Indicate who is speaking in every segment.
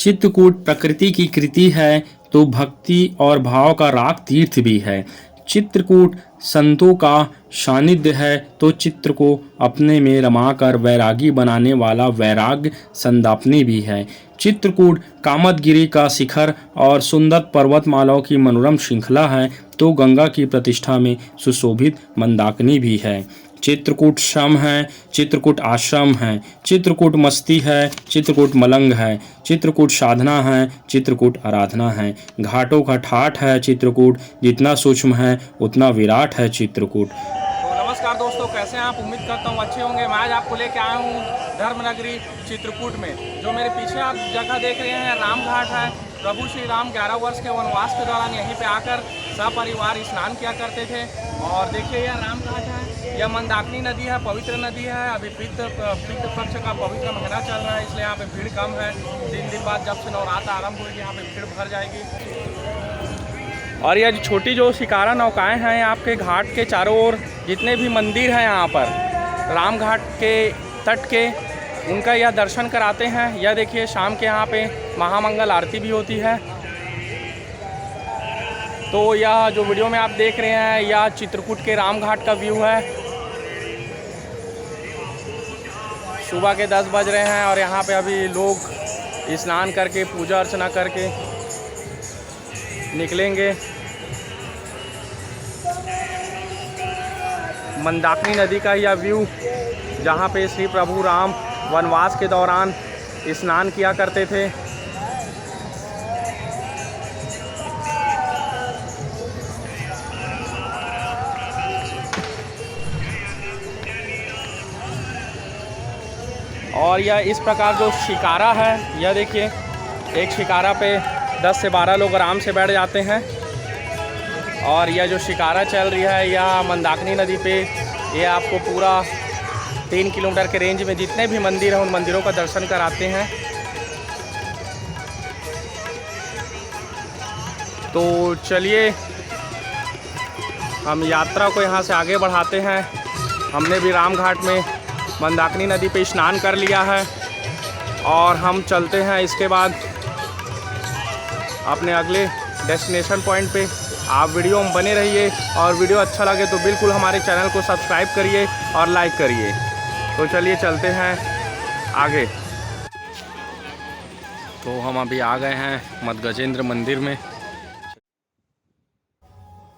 Speaker 1: चित्रकूट प्रकृति की कृति है तो भक्ति और भाव का राग तीर्थ भी है। चित्रकूट संतों का सानिध्य है तो चित्र को अपने में रमाकर वैरागी बनाने वाला वैराग्य संदापनी भी है। चित्रकूट कामदगिरी का शिखर और सुंदर पर्वतमालाओं की मनोरम श्रृंखला है तो गंगा की प्रतिष्ठा में सुशोभित मंदाकिनी भी है। चित्रकूट श्रम है, चित्रकूट आश्रम है, चित्रकूट मस्ती है, चित्रकूट मलंग है, चित्रकूट साधना है, चित्रकूट आराधना है। घाटों का ठाठ है चित्रकूट, जितना सूक्ष्म है उतना विराट है चित्रकूट।
Speaker 2: तो नमस्कार दोस्तों, कैसे हैं आप? उम्मीद करता हूँ अच्छे होंगे। मैं आज आपको लेके आया हूँ धर्मनगरी चित्रकूट में। जो मेरे पीछे आप जगह देख रहे हैं राम घाट है। प्रभु श्री राम 11 वर्ष के वनवास के दौरान यहीं पे आकर सपरिवार स्नान किया करते थे। और देखिए यह राम घाट है, यह मंदाकिनी नदी है, पवित्र नदी है। अभी पितृ पक्ष का पवित्र महीना चल रहा है, इसलिए यहाँ पे भीड़ कम है। 3 दिन बाद जब से नवरात्र आरंभ होगी यहाँ पे भीड़ भर जाएगी। और यह छोटी जो शिकारा नौकाएं हैं आपके घाट के चारों ओर जितने भी मंदिर हैं यहाँ पर राम घाट के तट के, उनका यह दर्शन कराते हैं। यह देखिए शाम के यहाँ पे महामंगल आरती भी होती है। तो यह जो वीडियो में आप देख रहे हैं यह चित्रकूट के राम घाट का व्यू है। सुबह के 10 बज रहे हैं और यहाँ पे अभी लोग स्नान करके पूजा अर्चना करके निकलेंगे। मंदाकिनी नदी का यह व्यू, जहाँ पे श्री प्रभु राम वनवास के दौरान स्नान किया करते थे। और यह इस प्रकार जो शिकारा है, यह देखिए एक शिकारा पे 10 से 12 लोग आराम से बैठ जाते हैं। और यह जो शिकारा चल रही है यह मंदाकिनी नदी पे, ये आपको पूरा 3 किलोमीटर के रेंज में जितने भी मंदिर हैं उन मंदिरों का दर्शन कराते हैं। तो चलिए हम यात्रा को यहाँ से आगे बढ़ाते हैं। हमने भी राम घाट में मंदाकिनी नदी पे स्नान कर लिया है और हम चलते हैं इसके बाद अपने अगले डेस्टिनेशन पॉइंट पे। आप वीडियो में बने रहिए और वीडियो अच्छा लगे तो बिल्कुल हमारे चैनल को सब्सक्राइब करिए और लाइक करिए। तो चलिए चलते हैं आगे। तो हम अभी आ गए हैं मदगजेंद्र मंदिर में।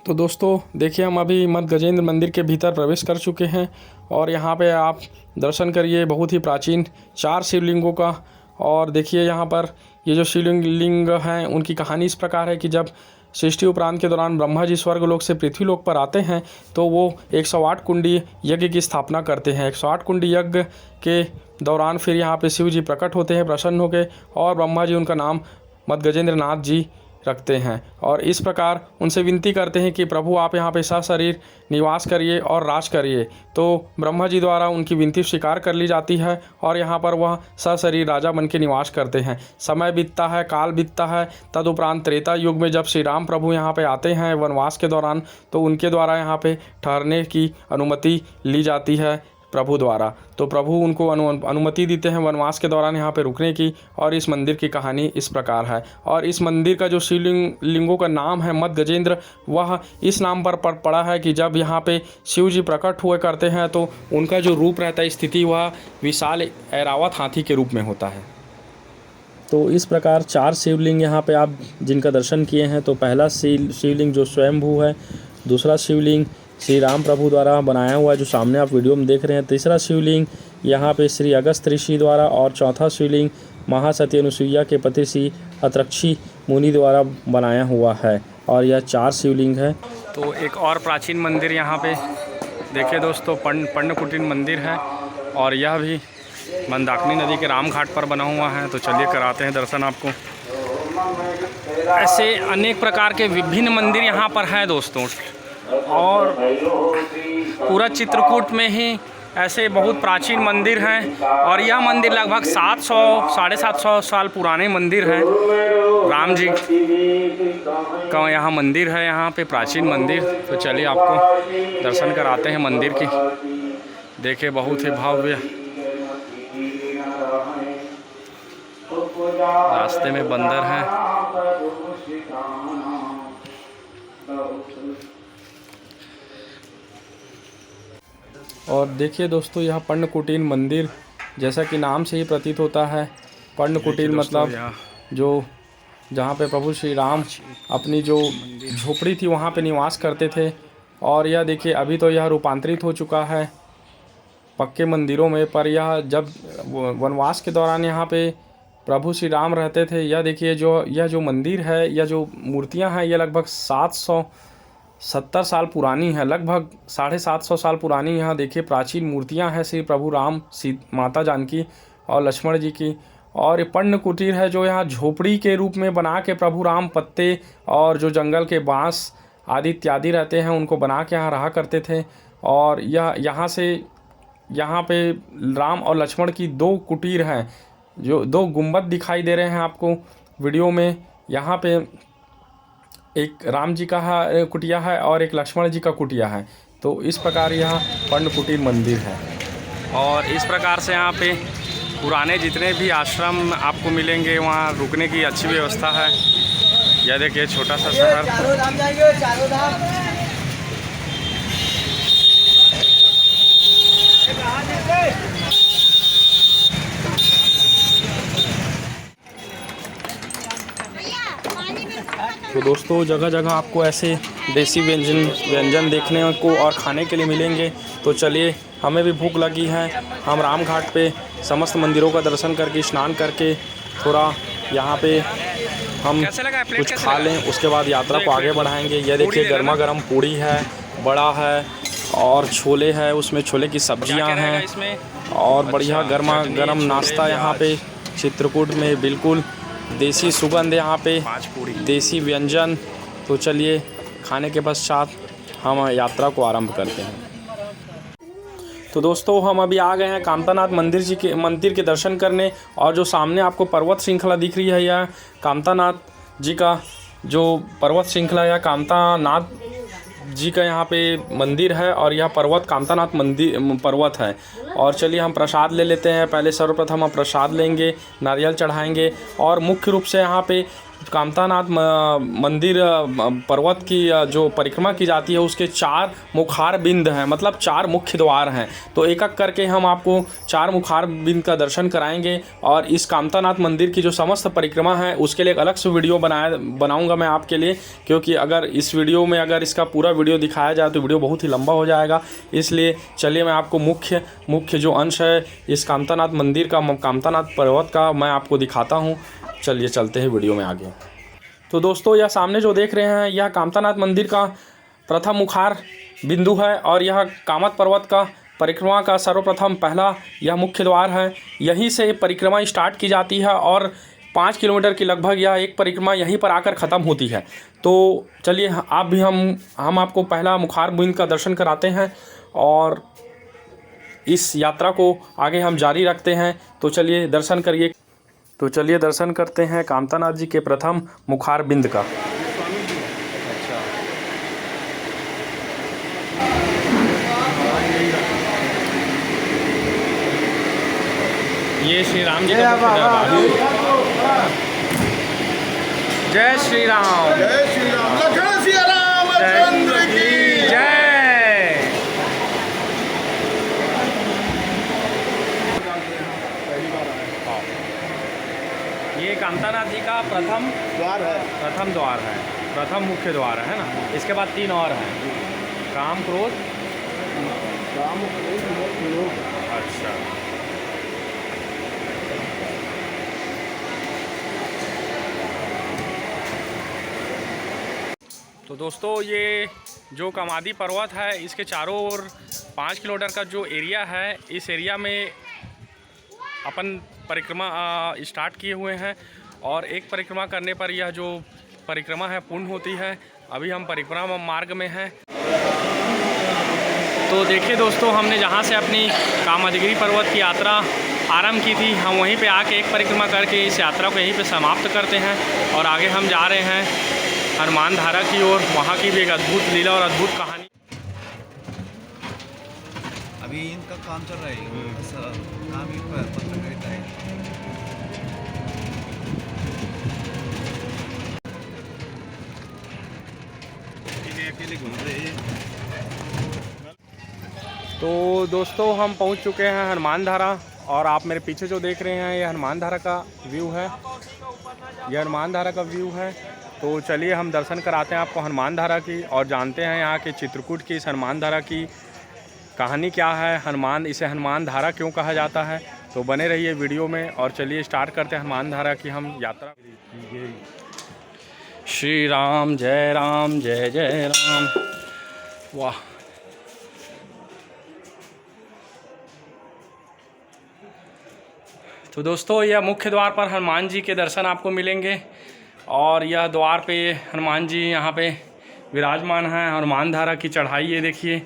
Speaker 2: तो दोस्तों देखिए हम अभी मदगजेंद्र मंदिर के भीतर प्रवेश कर चुके हैं और यहाँ पे आप दर्शन करिए बहुत ही प्राचीन 4 शिवलिंगों का। और देखिए यहाँ पर ये जो शिवलिंग हैं उनकी कहानी इस प्रकार है कि जब सृष्टि उपरांत के दौरान ब्रह्मा जी स्वर्गलोक से पृथ्वीलोक पर आते हैं तो वो 108 कुंडी यज्ञ की स्थापना करते हैं। 108 कुंडी यज्ञ के दौरान फिर यहाँ पे शिव जी प्रकट होते हैं प्रसन्न होकर, और ब्रह्मा जी उनका नाम मदगजेंद्र नाथ जी रखते हैं और इस प्रकार उनसे विनती करते हैं कि प्रभु आप यहाँ पे सशरीर निवास करिए और राज करिए। तो ब्रह्मा जी द्वारा उनकी विनती स्वीकार कर ली जाती है और यहाँ पर वह सशरीर राजा बन के निवास करते हैं। समय बीतता है, काल बीतता है। तदुपरांत त्रेता युग में जब श्री राम प्रभु यहाँ पे आते हैं वनवास के दौरान, तो उनके द्वारा यहाँ पे ठहरने की अनुमति ली जाती है प्रभु द्वारा। तो प्रभु उनको अनुमति देते हैं वनवास के दौरान यहाँ पे रुकने की। और इस मंदिर की कहानी इस प्रकार है। और इस मंदिर का जो शिवलिंगों का नाम है मदगजेंद्र, वह इस नाम पर पड़ा है कि जब यहाँ पे शिव जी प्रकट हुए करते हैं तो उनका जो रूप रहता है, स्थिति, वह विशाल ऐरावत हाथी के रूप में होता है। तो इस प्रकार 4 शिवलिंग यहाँ पे आप जिनका दर्शन किए हैं। तो पहला शिवलिंग जो स्वयंभू है, दूसरा शिवलिंग श्री राम प्रभु द्वारा बनाया हुआ जो सामने आप वीडियो में देख रहे हैं, तीसरा शिवलिंग यहाँ पे श्री अगस्त ऋषि द्वारा, और चौथा शिवलिंग महासती अनुसुईया के पति श्री अत्रक्षी मुनि द्वारा बनाया हुआ है। और यह 4 शिवलिंग है। तो एक और प्राचीन मंदिर यहाँ पे देखिए दोस्तों, पर्णकुटीर मंदिर है और यह भी मंदाकिनी नदी के राम घाट पर बना हुआ है। तो चलिए कराते हैं दर्शन आपको। ऐसे अनेक प्रकार के विभिन्न मंदिर यहाँ पर हैं दोस्तों, और पूरा चित्रकूट में ही ऐसे बहुत प्राचीन मंदिर हैं। और यह मंदिर लगभग 700-750 साल पुराने मंदिर हैं। राम जी का यहाँ मंदिर है, यहाँ पे प्राचीन मंदिर। तो चलिए आपको दर्शन कराते हैं मंदिर की। देखिए बहुत ही भव्य रास्ते में बंदर हैं। और देखिए दोस्तों, यह पर्णकुटीर मंदिर जैसा कि नाम से ही प्रतीत होता है। पर्णकुटीर मतलब जो जहाँ पे प्रभु श्री राम अपनी जो झोपड़ी थी वहाँ पे निवास करते थे। और यह देखिए अभी तो यह रूपांतरित हो चुका है पक्के मंदिरों में, पर यह जब वनवास के दौरान यहाँ पे प्रभु श्री राम रहते थे। यह देखिए यह जो मंदिर है, यह जो मूर्तियाँ हैं, यह लगभग 770 साल पुरानी है, लगभग 750 साल पुरानी। यहाँ देखिए प्राचीन मूर्तियाँ हैं श्री प्रभु राम, माता जानकी और लक्ष्मण जी की। और ये पर्ण कुटीर है जो यहाँ झोपड़ी के रूप में बना के प्रभु राम पत्ते और जो जंगल के बांस आदि इत्यादि रहते हैं उनको बना के यहाँ रहा करते थे। और यह यहाँ पे राम और लक्ष्मण की 2 कुटीर हैं, जो 2 गुंबद दिखाई दे रहे हैं आपको वीडियो में। यहाँ पे एक राम जी का कुटिया है और एक लक्ष्मण जी का कुटिया है। तो इस प्रकार यह पर्ण कुटीर मंदिर है। और इस प्रकार से यहाँ पे पुराने जितने भी आश्रम आपको मिलेंगे, वहाँ रुकने की अच्छी व्यवस्था है। यह देखिए छोटा सा शहर। चारों धाम जाएंगे, चारों धाम। तो दोस्तों, जगह जगह आपको ऐसे देसी व्यंजन देखने को और खाने के लिए मिलेंगे। तो चलिए, हमें भी भूख लगी है। हम राम घाट पे समस्त मंदिरों का दर्शन करके, स्नान करके, थोड़ा यहाँ पे हम कुछ खा लें, उसके बाद यात्रा को आगे बढ़ाएंगे। यह देखिए गर्मा गर्म पूड़ी है, बड़ा है और छोले है, उसमें छोले की सब्जियां हैं और बढ़िया गर्मा गर्म नाश्ता यहाँ पे चित्रकूट में। बिल्कुल देसी सुगंध यहाँ पे, देसी व्यंजन। तो चलिए, खाने के पश्चात हम यात्रा को आरंभ करते हैं। तो दोस्तों, हम अभी आ गए हैं कामतानाथ मंदिर के दर्शन करने। और जो सामने आपको पर्वत श्रृंखला दिख रही है, यह कामतानाथ जी का जो पर्वत श्रृंखला या कामतानाथ जी का यहाँ पे मंदिर है। और यह पर्वत कामतानाथ पर्वत है। और चलिए, हम प्रसाद ले लेते हैं। पहले सर्वप्रथम हम प्रसाद लेंगे, नारियल चढ़ाएंगे। और मुख्य रूप से यहाँ पे कामतानाथ मंदिर पर्वत की जो परिक्रमा की जाती है, उसके 4 मुखार बिंद हैं, मतलब 4 मुख्य द्वार हैं। तो एक एक करके हम आपको 4 मुखार बिंद का दर्शन कराएंगे। और इस कामतानाथ मंदिर की जो समस्त परिक्रमा है, उसके लिए एक अलग से वीडियो बनाऊंगा मैं आपके लिए, क्योंकि अगर इस वीडियो में अगर इसका पूरा वीडियो दिखाया जाए तो वीडियो बहुत ही लंबा हो जाएगा। इसलिए चलिए, मैं आपको मुख्य जो अंश है इस कामतानाथ मंदिर का, कामतानाथ पर्वत का, मैं आपको दिखाता हूँ। चलिए चलते हैं वीडियो में आगे। तो दोस्तों, यह सामने जो देख रहे हैं, यह कामतानाथ मंदिर का प्रथम मुखार बिंदु है। और यह कामत पर्वत का परिक्रमा का सर्वप्रथम पहला यह मुख्य द्वार है। यहीं से परिक्रमा स्टार्ट की जाती है और 5 किलोमीटर की लगभग यह एक परिक्रमा यहीं पर आकर ख़त्म होती है। तो चलिए, आप भी हम आपको पहला मुखार बिंद का दर्शन कराते हैं और इस यात्रा को आगे हम जारी रखते हैं। तो चलिए दर्शन करिए। तो चलिए दर्शन करते हैं कामतानाथ जी के प्रथम मुखार बिंद का। अच्छा, ये श्री राम जी का दरबार। जय श्री राम, जय श्री राम, लखन सिया रामचंद्र की जय। ये कामतानाथ जी का प्रथम द्वार है, प्रथम मुख्य द्वार है ना। इसके बाद 3 और हैं, काम क्रोध। अच्छा, तो दोस्तों, ये जो कामादी पर्वत है, इसके चारों ओर 5 किलोमीटर का जो एरिया है, इस एरिया में अपन परिक्रमा स्टार्ट किए हुए हैं। और एक परिक्रमा करने पर यह जो परिक्रमा है पूर्ण होती है। अभी हम परिक्रमा मार्ग में हैं। तो देखिए दोस्तों, हमने जहाँ से अपनी कामादगिरी पर्वत की यात्रा आरंभ की थी, हम वहीं पे आके एक परिक्रमा करके इस यात्रा को यहीं पे समाप्त करते हैं। और आगे हम जा रहे हैं हनुमान धारा की ओर। वहाँ की भी एक अद्भुत लीला और अद्भुत कहानी।
Speaker 3: अभी इनका काम चल रहा है, काम ही पत्रकारिता है। से घूम रहे हैं।
Speaker 2: तो दोस्तों हम पहुंच चुके हैं हनुमान धारा और आप मेरे पीछे जो देख रहे हैं ये हनुमान धारा का व्यू है। ये हनुमान धारा का व्यू है। तो चलिए हम दर्शन कराते हैं आपको हनुमान धारा की और जानते हैं यहाँ के चित्रकूट की इस हनुमान धारा की कहानी क्या है, इसे हनुमान धारा क्यों कहा जाता है। तो बने रहिए वीडियो में और चलिए स्टार्ट करते हैं हनुमान धारा की हम यात्रा। श्री राम जय जय राम। वाह, तो दोस्तों यह मुख्य द्वार पर हनुमान जी के दर्शन आपको मिलेंगे और यह द्वार पे हनुमान जी यहाँ पे विराजमान हैं। हनुमान धारा की चढ़ाई ये देखिए,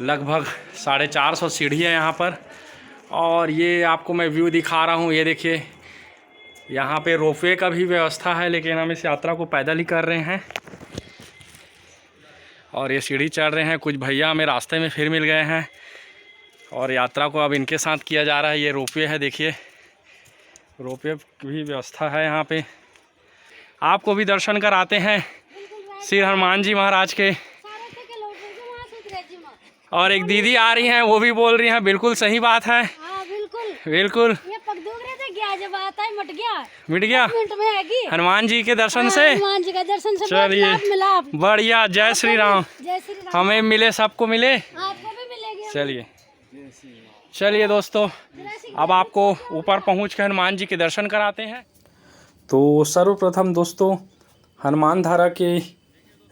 Speaker 2: लगभग 450 सीढ़ी है यहाँ पर। और ये आपको मैं व्यू दिखा रहा हूँ, ये देखिए यहाँ पे रोपवे का भी व्यवस्था है, लेकिन हम इस यात्रा को पैदल ही कर रहे हैं और ये सीढ़ी चढ़ रहे हैं। कुछ भैया हमें रास्ते में फिर मिल गए हैं और यात्रा को अब इनके साथ किया जा रहा है। ये रोपवे है, देखिए रोपवे की भी व्यवस्था है यहाँ पे। आपको भी दर्शन कराते हैं श्री हनुमान जी महाराज के। और एक दीदी आ रही हैं, वो भी बोल रही हैं बिल्कुल सही बात है। बिल्कुल
Speaker 4: ये पगडूब रहे थे, गया जब आता है मिट गया
Speaker 2: मिनट
Speaker 4: में आएगी
Speaker 2: हनुमान जी के दर्शन से।
Speaker 4: हनुमान जी का दर्शन से
Speaker 2: चलिए
Speaker 4: मिला।
Speaker 2: बढ़िया, जय श्री राम।
Speaker 4: जय श्री राम।
Speaker 2: हमें मिले, सबको मिले।
Speaker 4: आपको भी मिलेगी।
Speaker 2: चलिए दोस्तों अब आपको ऊपर पहुँच के हनुमान जी के दर्शन कराते हैं। तो सर्वप्रथम दोस्तों हनुमान धारा के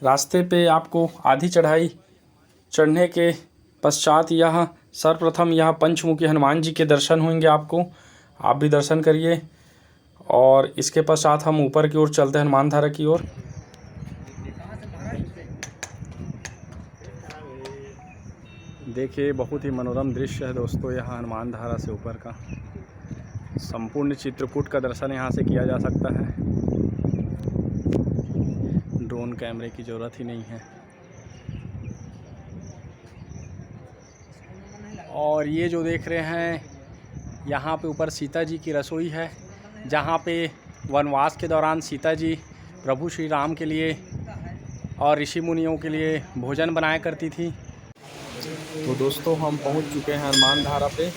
Speaker 2: रास्ते पे आपको आधी चढ़ाई चढ़ने के पश्चात यह सर्वप्रथम यह पंचमुखी हनुमान जी के दर्शन होंगे आपको। आप भी दर्शन करिए और इसके पश्चात हम ऊपर की ओर चलते हैं हनुमान धारा की ओर। देखिए बहुत ही मनोरम दृश्य है दोस्तों यहाँ हनुमान धारा से ऊपर का। संपूर्ण चित्रकूट का दर्शन यहाँ से किया जा सकता है। ड्रोन कैमरे की ज़रूरत ही नहीं है। और ये जो देख रहे हैं यहाँ पे ऊपर सीता जी की रसोई है, जहाँ पे वनवास के दौरान सीता जी प्रभु श्री राम के लिए और ऋषि मुनियों के लिए भोजन बनाया करती थी। तो दोस्तों हम पहुँच चुके हैं हनुमान धारा पे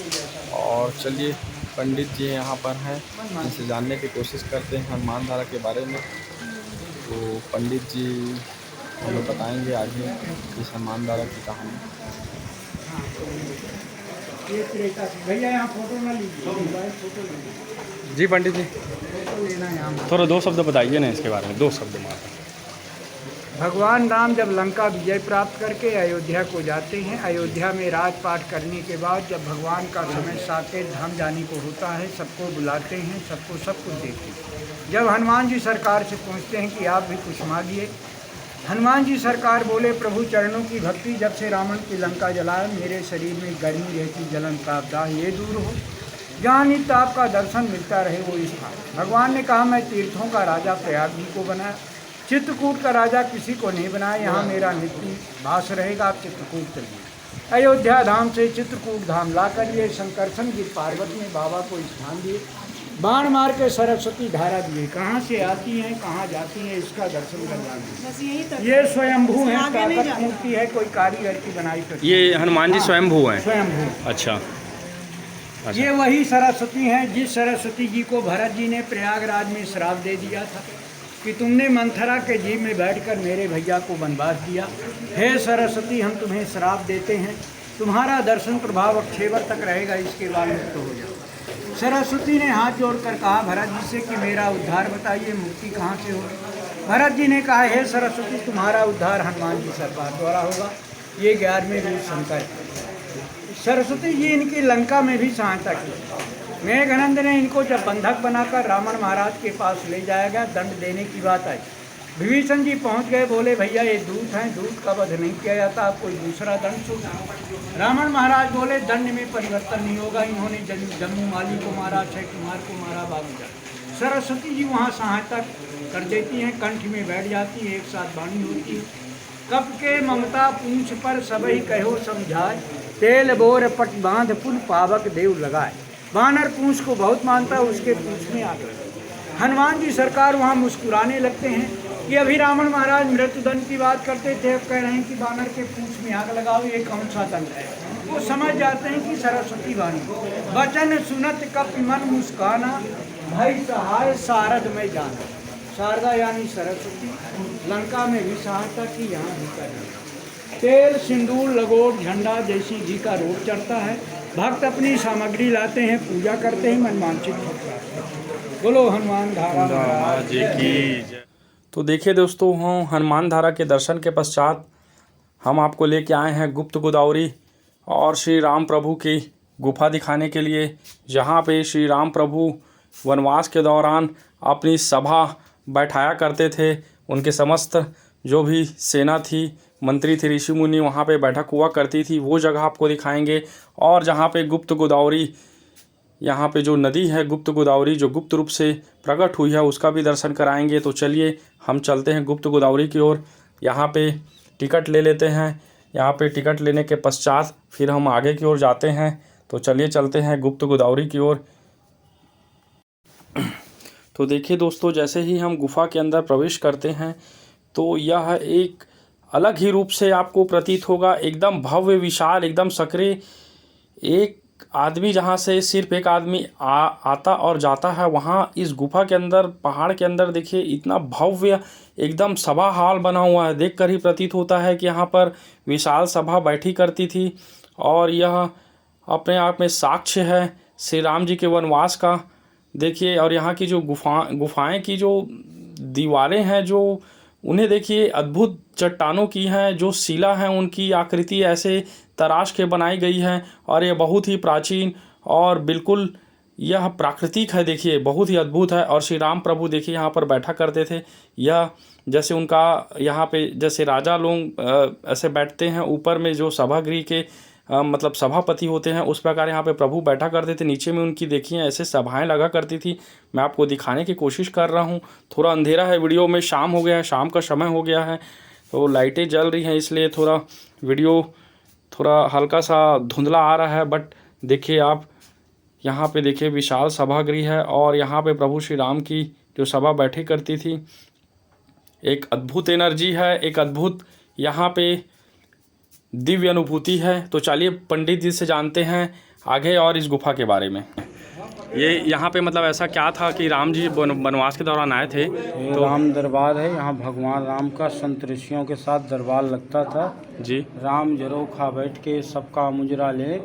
Speaker 2: और चलिए पंडित जी यहाँ पर हैं, इनसे जानने की कोशिश करते हैं हनुमान धारा के बारे में। तो पंडित जी हमें बताएंगे आगे इस हनुमान धारा की कहानी।
Speaker 5: भैया यहाँ फोटो ना लीजिए,
Speaker 2: जी पंडित जी
Speaker 5: फोटो लेना यहाँ।
Speaker 2: थोड़ा दो शब्द बताइए ना इसके बारे में, दो शब्द मात्र।
Speaker 5: भगवान राम जब लंका विजय प्राप्त करके अयोध्या को जाते हैं, अयोध्या में राजपाट करने के बाद जब भगवान का समय साकेत धाम जाने को होता है, सबको बुलाते हैं, सबको सब कुछ देते हैं। जब हनुमान जी सरकार से पूछते हैं कि आप भी कुछ मांगिए, हनुमान जी सरकार बोले प्रभु चरणों की भक्ति, जब से रावण की लंका जलाए मेरे शरीर में गर्मी रहती, जलन ताप दाह ये दूर हो, जहाँ नित्य आपका दर्शन मिलता रहे वो स्थान। भगवान ने कहा मैं तीर्थों का राजा प्रयाग जी को बनाया, चित्रकूट का राजा किसी को नहीं बनाया, यहाँ मेरा नित्य वास रहेगा, आप चित्रकूट चलिए। अयोध्या धाम से चित्रकूट धाम ला कर ये शंकरसन गिर पार्वती ने बाबा को स्थान दिए, बाण मार के सरस्वती धारा दिए। कहाँ से आती हैं कहाँ जाती हैं इसका दर्शन करवाना। ये स्वयंभू है, ताकत मूर्ति है, कोई कारीगर की बनाई करती।
Speaker 2: ये हनुमान जी स्वयंभू हैं?
Speaker 5: स्वयंभू।
Speaker 2: अच्छा।
Speaker 5: ये वही सरस्वती हैं जिस सरस्वती जी को भरत जी ने प्रयागराज में श्राप दे दिया था कि तुमने मंथरा के जीव में बैठकर मेरे भैया को वनवास दिया। हे सरस्वती हम तुम्हें श्राप देते हैं, तुम्हारा दर्शन प्रभाव अक्षेवर तक रहेगा, इसके बाद मुक्त हो जाओ। सरस्वती ने हाथ जोड़कर कहा भरत जी से कि मेरा उद्धार बताइए, मुक्ति कहाँ से होगी। भरत जी ने कहा हे सरस्वती तुम्हारा उद्धार हनुमान जी सरकार द्वारा होगा, ये 11वें रूप शंकर है। सरस्वती जी इनकी लंका में भी सहायता की। मेघनंद ने इनको जब बंधक बनाकर रावण महाराज के पास ले जाया गया, दंड देने की बात आई, विभीषण जी पहुंच गए, बोले भैया ये दूत हैं, दूत का वध नहीं किया जाता, आप कोई दूसरा दंड सोचो। रावण महाराज बोले दंड में परिवर्तन नहीं होगा, इन्होंने जम्मू माली को मारा, अक्षय कुमार को मारा, बाबूजा। सरस्वती जी वहाँ सहायता कर देती हैं, कंठ में बैठ जाती है, एक साथ वाणी होती है। कब के ममता पूंछ पर सबही कहो समझाए, तेल बोर पट बांध पुन पावक देव लगाए। बानर पूंछ को बहुत मानता है, उसके पूंछ में आकर हनुमान जी सरकार वहाँ मुस्कुराने लगते हैं। कि अभी रावण महाराज मृत्युदंड की बात करते थे, अब कह रहे हैं कि बानर के पूंछ में आग लगाओ, ये कौन सा दंड है। वो समझ जाते हैं कि सरस्वती वाणी वचन सुनत कपि मन मुस्काना, भाई सहाय सारद में जाना। शारदा यानी सरस्वती, लंका में भी सहायता की, यहाँ भी करना। तेल सिंदूर लगोट झंडा जैसी घी का रोट चढ़ता है, भक्त अपनी सामग्री लाते हैं, पूजा करते हैं, मन वांछित बोलो हनुमान धारा महाराज की।
Speaker 2: तो देखिए दोस्तों, हम हनुमान धारा के दर्शन के पश्चात हम आपको लेके आए हैं गुप्त गोदावरी और श्री राम प्रभु की गुफा दिखाने के लिए, जहाँ पे श्री राम प्रभु वनवास के दौरान अपनी सभा बैठाया करते थे। उनके समस्त जो भी सेना थी, मंत्री थे, ऋषि मुनि, वहाँ पे बैठक हुआ करती थी, वो जगह आपको दिखाएंगे। और जहाँ पे गुप्त गोदावरी, यहाँ पे जो नदी है गुप्त गोदावरी, जो गुप्त रूप से प्रकट हुई है, उसका भी दर्शन कराएंगे। तो चलिए हम चलते हैं गुप्त गोदावरी की ओर। यहाँ पे टिकट ले लेते हैं। यहाँ पे टिकट लेने के पश्चात फिर हम आगे की ओर जाते हैं। तो चलिए चलते हैं गुप्त गोदावरी की ओर। तो देखिए दोस्तों, जैसे ही हम गुफा के अंदर प्रवेश करते हैं तो यह एक अलग ही रूप से आपको प्रतीत होगा, एकदम भव्य विशाल, एकदम सकरे। एक आदमी जहाँ से सिर्फ एक आदमी आता और जाता है, वहाँ इस गुफा के अंदर, पहाड़ के अंदर देखिए इतना भव्य एकदम सभा हाल बना हुआ है। देखकर ही प्रतीत होता है कि यहाँ पर विशाल सभा बैठी करती थी। और यह अपने आप में साक्ष्य है श्री राम जी के वनवास का। देखिए, और यहाँ की जो गुफाएं की जो दीवारें हैं, जो उन्हें देखिए अद्भुत चट्टानों की हैं, जो शिला हैं उनकी आकृति ऐसे तराश के बनाई गई है। और ये बहुत ही प्राचीन और बिल्कुल यह प्राकृतिक है। देखिए बहुत ही अद्भुत है। और श्री राम प्रभु देखिए यहाँ पर बैठा करते थे। यह जैसे उनका यहाँ पे जैसे राजा लोग ऐसे बैठते हैं, ऊपर में जो सभागृह के मतलब सभापति होते हैं, उस प्रकार यहाँ पे प्रभु बैठा करते थे। नीचे में उनकी देखिए ऐसे सभाएं लगा करती थी। मैं आपको दिखाने की कोशिश कर रहा हूँ। थोड़ा अंधेरा है वीडियो में, शाम हो गया है, शाम का समय हो गया है, तो लाइटें जल रही हैं, इसलिए थोड़ा वीडियो थोड़ा हल्का सा धुंधला आ रहा है। बट देखिए आप यहाँ पे देखिए विशाल सभागृह है और यहाँ पे प्रभु श्री राम की जो सभा बैठी करती थी, एक अद्भुत एनर्जी है, एक अद्भुत यहाँ पे दिव्य अनुभूति है। तो चलिए पंडित जी से जानते हैं आगे और इस गुफा के बारे में। ये यहाँ पे मतलब ऐसा क्या था कि राम जी वनवास के दौरान आए थे?
Speaker 6: तो राम दरबार है, यहाँ भगवान राम का संत ऋषियों के साथ दरबार लगता था
Speaker 2: जी।
Speaker 6: राम जरो खा बैठ के सबका मुजरा ले,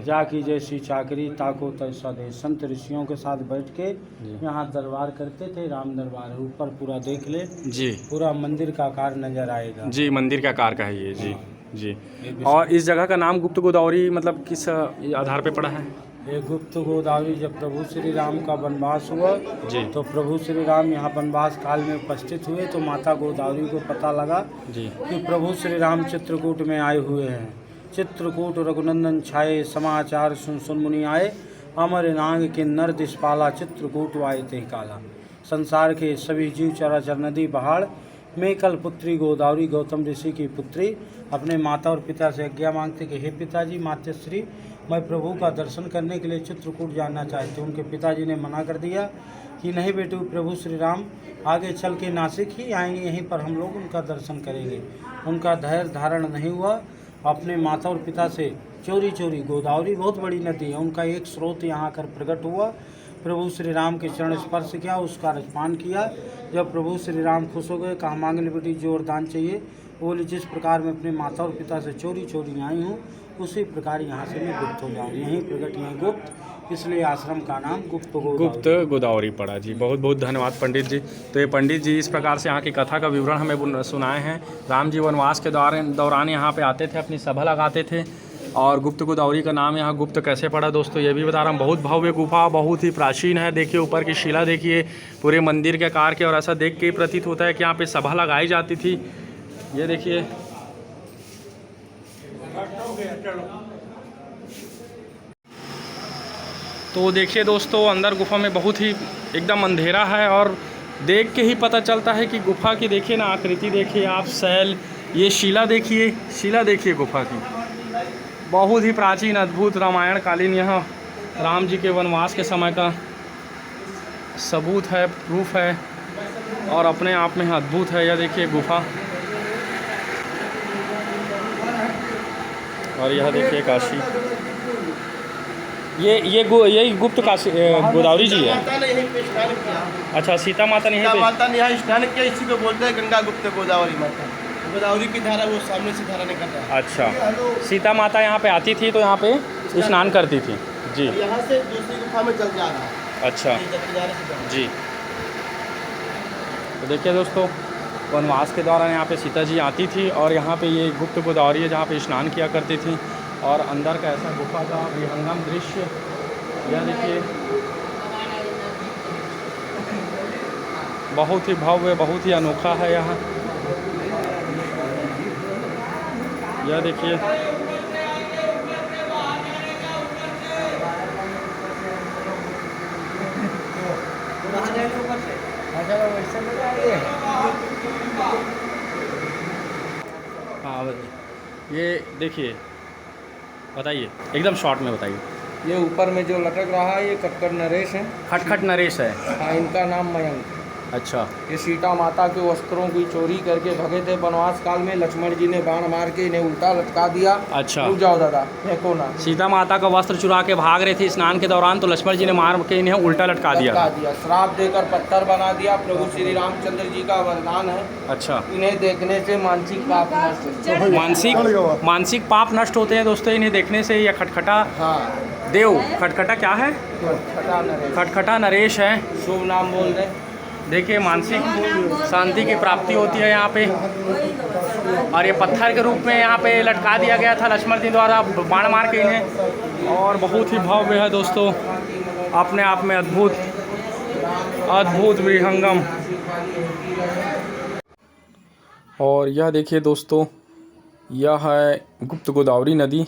Speaker 6: जाकी जैसी चाकरी ताको तैसा दे। संत ऋषियों के साथ बैठ के यहाँ दरबार करते थे। राम दरबार है, ऊपर पूरा देख ले
Speaker 2: जी,
Speaker 6: पूरा मंदिर का आकार नजर आएगा
Speaker 2: जी। मंदिर का आकार का है ये जी जी। और इस जगह का नाम गुप्त गोदावरी मतलब किस आधार पे पड़ा है?
Speaker 6: ये गुप्त गोदावरी, जब प्रभु श्री राम का वनवास हुआ
Speaker 2: जी,
Speaker 6: तो प्रभु श्री राम यहाँ वनवास काल में उपस्थित हुए, तो माता गोदावरी को पता लगा
Speaker 2: जी
Speaker 6: कि प्रभु श्री राम चित्रकूट में आए हुए हैं। चित्रकूट रघुनंदन छाए, समाचार सुन सुन मुनि आए, अमर नाग के नर दिशपाला, चित्रकूट वाए ते काला। संसार के सभी जीव चराचर नदी पहाड़ में कल पुत्री गोदावरी गौतम ऋषि की पुत्री अपने माता और पिता से आज्ञा मांगते कि हे पिताजी माताश्री, मैं प्रभु का दर्शन करने के लिए चित्रकूट जाना चाहती हूँ। उनके पिताजी ने मना कर दिया कि नहीं बेटू, प्रभु श्री राम आगे चल के नासिक ही आएंगे, यहीं पर हम लोग उनका दर्शन करेंगे। उनका धैर्य धारण नहीं हुआ, अपने माता और पिता से चोरी चोरी, गोदावरी बहुत बड़ी नदी है, उनका एक स्रोत यहाँ आकर प्रकट हुआ। प्रभु श्री राम के चरण स्पर्श किया, उसका रजपान किया। जब प्रभु श्री राम खुश हो गए, कहा मांग ले बेटी जो वरदान चाहिए। बोली जिस प्रकार मैं अपने माता और पिता से चोरी चोरी आई हूँ, उसी प्रकार यहाँ से मैं गुप्त हो जाऊँ। यहीं प्रकट, यहीं गुप्त, इसलिए आश्रम का नाम गुप्त
Speaker 2: गोदावरी पड़ा जी। बहुत बहुत धन्यवाद पंडित जी। तो ये पंडित जी इस प्रकार से यहाँ की कथा का विवरण हमें सुनाए हैं। राम जी वनवास के दौरान यहाँ पे आते थे, अपनी सभा लगाते थे। और गुप्त गोदावरी का नाम यहाँ गुप्त कैसे पड़ा दोस्तों, ये भी बता रहा हूँ। बहुत भव्य गुफा, बहुत ही प्राचीन है। देखिए ऊपर की शिला देखिए, पूरे मंदिर के आकार के, और ऐसा देख के प्रतीत होता है कि यहाँ पे सभा लगाई जाती थी। ये देखिए तो देखिए दोस्तों, अंदर गुफा में बहुत ही एकदम अंधेरा है और देख के ही पता चलता है कि गुफा की देखिए ना आकृति देखिए आप, शैल, ये शिला देखिए, शिला देखिए गुफा की, बहुत ही प्राचीन अद्भुत रामायण कालीन यह राम जी के वनवास के समय का सबूत है, प्रूफ है। और अपने आप में अद्भुत है। यह देखिए गुफा, और यह देखिए काशी। यही गुप्त काशी गोदावरी जी है। अच्छा, सीता माता ने
Speaker 3: सीता माता ने यहाँ स्नान किया, इसी को बोलते हैं गंगा गुप्त गोदावरी माता। गोदावरी की धारा वो सामने से धारा निकल रहा है।
Speaker 2: अच्छा, सीता माता यहाँ पे आती थी तो यहाँ पे स्नान करती थी जी।
Speaker 3: यहाँ से दूसरी गुफा में चल जा रहा है।
Speaker 2: अच्छा जी। तो देखिए दोस्तों, वनवास के दौरान यहाँ पे सीता जी आती थी और यहाँ पे ये गुप्त गोदावरी है जहाँ पे स्नान किया करती थी। और अंदर का ऐसा गुफा का विहंगम दृश्य यह देखिए, बहुत ही भव्य, बहुत ही अनोखा है यहाँ। यह देखिए, हाँ ये देखिए, बताइए एकदम शॉर्ट में बताइए।
Speaker 7: ये ऊपर में जो लटक रहा है ये खटखट नरेश है।
Speaker 2: खटखट नरेश है।
Speaker 7: हाँ, इनका नाम मयंक।
Speaker 2: अच्छा,
Speaker 7: ये सीता माता के वस्त्रों की चोरी करके भगे थे वनवास काल में। लक्ष्मण जी ने बाण मार के इन्हें उल्टा लटका दिया।
Speaker 2: अच्छा,
Speaker 7: रुक जाओ दादा, फेंको ना।
Speaker 2: सीता माता का वस्त्र चुरा के भाग रहे थे स्नान के दौरान, तो लक्ष्मण जी ने मार के इन्हें उल्टा लटका दिया।
Speaker 7: श्राप देकर पत्थर बना दिया। प्रभु श्री रामचंद्र जी का वरदान है।
Speaker 2: अच्छा,
Speaker 7: इन्हें देखने से मानसिक पाप नष्ट
Speaker 2: मानसिक पाप नष्ट होते हैं दोस्तों इन्हें देखने से। यह खटखटा देव, खटखटा क्या है? खटखटा नरेश है।
Speaker 7: शुभ नाम बोल रहे।
Speaker 2: देखिए, मानसिक शांति की प्राप्ति होती है यहाँ पे। और ये पत्थर के रूप में यहाँ पे लटका दिया गया था लक्ष्मण जी द्वारा बाण मार के इन्हें। और बहुत ही भव्य है दोस्तों, अपने आप में अद्भुत, अद्भुत विहंगम। और यह देखिए दोस्तों, यह है गुप्त गोदावरी नदी।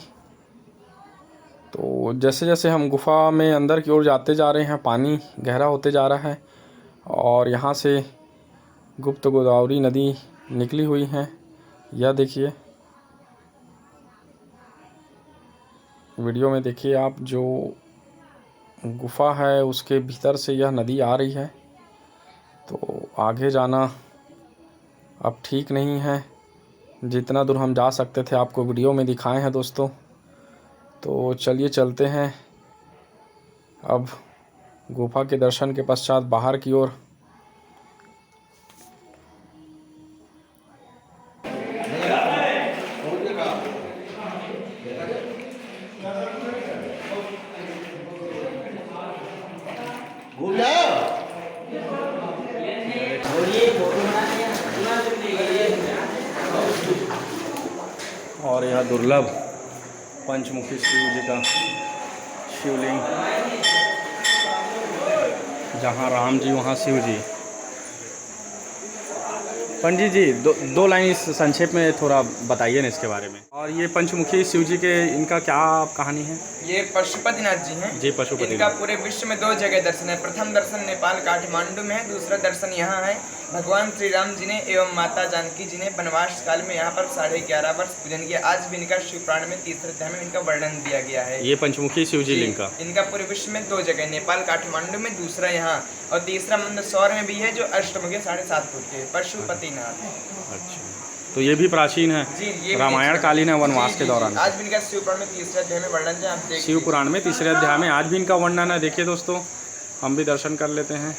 Speaker 2: तो जैसे जैसे हम गुफा में अंदर की ओर जाते जा रहे हैं, पानी गहरा होते जा रहा है और यहाँ से गुप्त गोदावरी नदी निकली हुई है। यह देखिए, वीडियो में देखिए आप, जो गुफा है उसके भीतर से यह नदी आ रही है। तो आगे जाना अब ठीक नहीं है। जितना दूर हम जा सकते थे आपको वीडियो में दिखाए हैं दोस्तों। तो चलिए चलते हैं अब गुफा के दर्शन के पश्चात बाहर की ओर। और यह दुर्लभ पंचमुखी शिव जी का शिवलिंग, जहाँ राम जी वहाँ शिव जी। पंडित जी, दो लाइन इस संक्षेप में थोड़ा बताइए ना इसके बारे में। और ये पंचमुखी शिव जी के, इनका क्या कहानी है?
Speaker 8: ये पशुपतिनाथ जी हैं
Speaker 2: जी, पशुपति।
Speaker 8: इनका पूरे विश्व में 2 जगह दर्शन है। प्रथम दर्शन नेपाल काठमांडू में है, दूसरा दर्शन यहाँ है। भगवान श्री राम जी ने एवं माता जानकी जी ने वनवास काल में यहाँ पर 11.5 वर्ष पूजन किया। आज भी इनका शिव पुराण में 3रे अध्याय में इनका वर्णन दिया गया है।
Speaker 2: ये पंचमुखी शिव जी लिंग का
Speaker 8: इनका पूरे विश्व में 2 जगह, नेपाल काठमांडू में, दूसरा यहाँ, और तीसरा मंदिर सौर में भी है जो अष्टमुखी 7.5 फुट के पशुपतिनाथ।
Speaker 2: अच्छा, तो ये भी प्राचीन है
Speaker 8: जी, ये
Speaker 2: रामायण कालीन है, वनवास के दौरान।
Speaker 8: आज भी इनका शिव पुराण में 3रे अध्याय में वर्णन है। आप देखिए,
Speaker 2: शिव पुराण में 3रे अध्याय में आज भी इनका वर्णन है। देखिए दोस्तों, हम भी दर्शन कर लेते हैं।